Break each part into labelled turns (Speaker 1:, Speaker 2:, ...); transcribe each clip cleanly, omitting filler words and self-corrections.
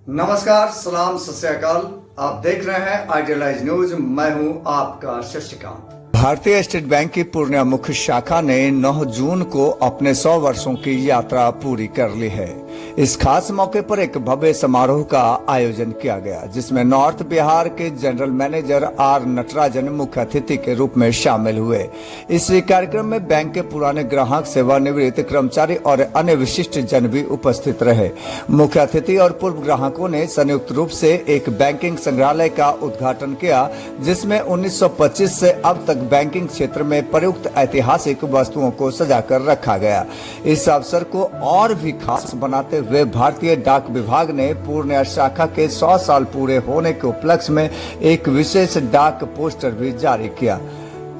Speaker 1: नमस्कार, सलाम, सत श्री अकाल। आप देख रहे हैं आइडियलाइज न्यूज। मैं हूं आपका शशिकांत। भारतीय स्टेट बैंक की पूर्णिया मुख्य शाखा ने 9 जून को अपने 100 वर्षों की यात्रा पूरी कर ली है। इस खास मौके पर एक भव्य समारोह का आयोजन किया गया, जिसमें नॉर्थ बिहार के जनरल मैनेजर आर नटराजन मुख्य अतिथि के रूप में शामिल हुए। इस कार्यक्रम में बैंक के पुराने ग्राहक, सेवानिवृत्त कर्मचारी और अन्य विशिष्ट जन भी उपस्थित रहे। मुख्य अतिथि और पूर्व ग्राहकों ने संयुक्त रूप से एक बैंकिंग संग्रहालय का उद्घाटन किया, जिसमें 1925 से अब तक बैंकिंग क्षेत्र में प्रयुक्त ऐतिहासिक वस्तुओं को सजाकर रखा गया। इस अवसर को और भी खास बनाते हुए भारतीय डाक विभाग ने पूर्णिया शाखा के 100 साल पूरे होने के उपलक्ष्य में एक विशेष डाक पोस्टर भी जारी किया।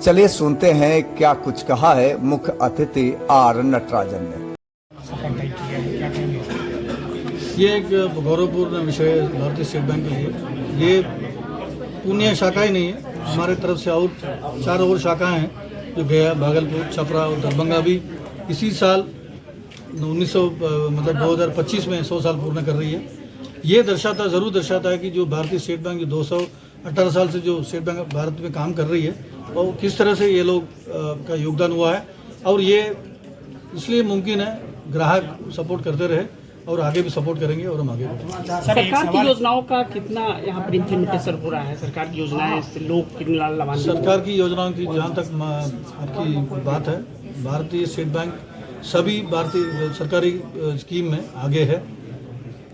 Speaker 1: चलिए सुनते हैं क्या कुछ कहा है मुख्य अतिथि आर नटराजन ने।
Speaker 2: ये एक गौरवपूर्ण विषय है भारतीय स्टेट बैंक के लिए। ये पूर्णिया शाखा ही नहीं है, हमारे तरफ से और 4 और शाखाएं हैं जो गया, भागलपुर, छपरा और दरभंगा भी इसी साल 2025 में 100 साल पूर्ण कर रही है। ये जरूर दर्शाता है कि जो भारतीय स्टेट बैंक जो 218 साल से जो स्टेट बैंक भारत में काम कर रही है और किस तरह से ये लोग का योगदान हुआ है। और ये इसलिए मुमकिन है, ग्राहक सपोर्ट करते रहे और आगे भी सपोर्ट करेंगे और हम आगे बढ़ेंगे।
Speaker 3: सरकार की योजनाओं का कितना यहाँ पर इम्प्लीमेंटेशन हो रहा है? सरकार की योजनाएं से लोग कितने लाभान्वित?
Speaker 2: सरकार की योजनाओं की जहाँ तक आपकी बात है, भारतीय स्टेट बैंक सभी भारतीय सरकारी स्कीम में आगे है।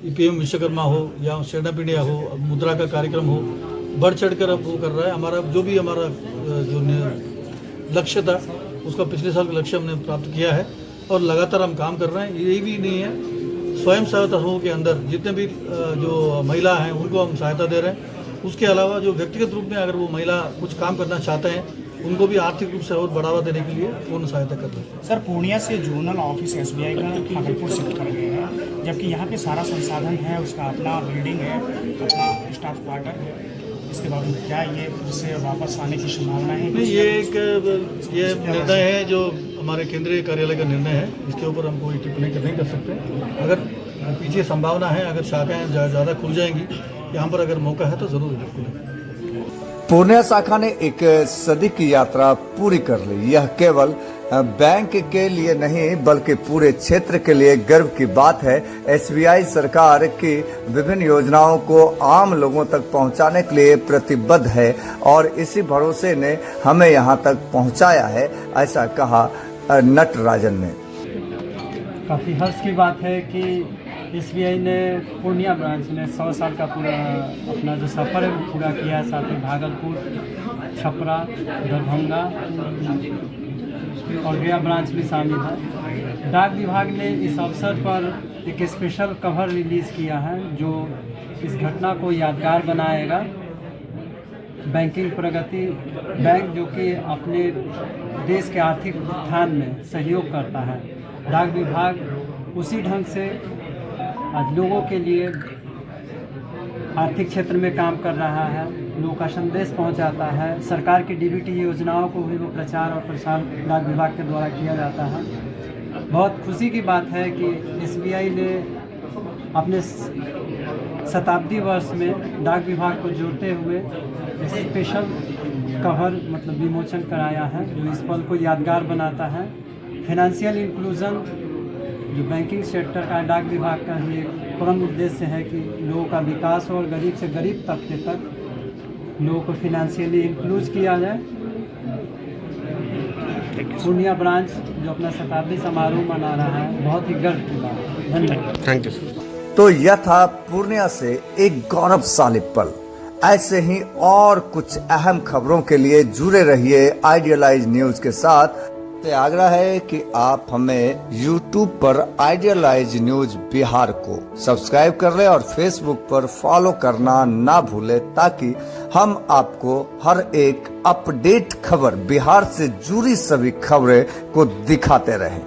Speaker 2: पीएम विश्वकर्मा हो या स्टैंड अप इंडिया हो, मुद्रा का कार्यक्रम हो, बढ़ चढ़कर अब वो कर रहा है। हमारा जो लक्ष्य था उसका पिछले साल का लक्ष्य हमने प्राप्त किया है और लगातार हम काम कर रहे हैं। यही भी नहीं है, स्वयं सहायता समूह के अंदर जितने भी जो महिला हैं उनको हम सहायता दे रहे हैं। उसके अलावा जो व्यक्तिगत रूप में अगर वो महिला कुछ काम करना चाहते हैं उनको भी आर्थिक रूप से और बढ़ावा देने के लिए पूर्ण सहायता कर रहे हैं।
Speaker 4: सर, पूर्णिया से जोनल ऑफिस एसबीआई का भागलपुर शिफ्ट कर गए हैं, जबकि यहाँ पे सारा संसाधन है, उसका अपना बिल्डिंग है, अपना स्टाफ क्वार्टर है। इसके बावजूद क्या ये फिर से वापस आने की संभावना है?
Speaker 2: नहीं, ये निर्णय है जो हमारे केंद्रीय कार्यालय का निर्णय है। इसके ऊपर हम कोई टिप्पणी नहीं कर सकते। अगर पीछे संभावना है, अगर शाखाएं ज़्यादा खुल जाएंगी, यहाँ पर अगर मौका है तो जरूर खुलेगी।
Speaker 1: पूर्णिया शाखा ने एक सदी की यात्रा पूरी कर ली। यह केवल बैंक के लिए नहीं बल्कि पूरे क्षेत्र के लिए गर्व की बात है। एसबीआई सरकार की विभिन्न योजनाओं को आम लोगों तक पहुंचाने के लिए प्रतिबद्ध है और इसी भरोसे ने हमें यहां तक पहुंचाया है, ऐसा कहा नटराजन ने।
Speaker 5: काफ़ी हर्ष की बात है कि एसबीआई ने पूर्णिया ब्रांच ने 100 साल का पूरा अपना जो सफ़र है वो पूरा किया है। साथ ही भागलपुर, छपरा, दरभंगा और गया ब्रांच भी शामिल है। डाक विभाग ने इस अवसर पर एक स्पेशल कवर रिलीज़ किया है जो इस घटना को यादगार बनाएगा। बैंकिंग प्रगति बैंक जो कि अपने देश के आर्थिक उत्थान में सहयोग करता है, डाक विभाग उसी ढंग से आज लोगों के लिए आर्थिक क्षेत्र में काम कर रहा है, लोगों का संदेश पहुंचाता है। सरकार की डीबीटी योजनाओं को भी वो प्रचार और प्रसार डाक विभाग के द्वारा किया जाता है। बहुत खुशी की बात है कि एसबीआई ने अपने शताब्दी वर्ष में डाक विभाग को जोड़ते हुए स्पेशल कवर विमोचन कराया है, जो इस पल को यादगार बनाता है। फाइनेंशियल इंक्लूजन जो बैंकिंग सेक्टर का डाक विभाग का ही एक परम उद्देश्य है कि लोगों का विकास हो और गरीब से गरीब तबके तक लोगों को फाइनेंशियली इंक्लूज किया जाए। पूर्णिया ब्रांच जो अपना शताब्दी समारोह मना रहा है, बहुत ही गर्व की बात है। धन्यवाद।
Speaker 2: Thank you.
Speaker 1: तो यह था पूर्णिया से एक गौरवशाली पल। ऐसे ही और कुछ अहम खबरों के लिए जुड़े रहिए आइडियलाइज न्यूज के साथ। आग्रह है कि आप हमें YouTube पर आइडियलाइज न्यूज बिहार को सब्सक्राइब कर लें और Facebook पर फॉलो करना ना भूलें, ताकि हम आपको हर एक अपडेट खबर, बिहार से जुड़ी सभी खबरें को दिखाते रहें।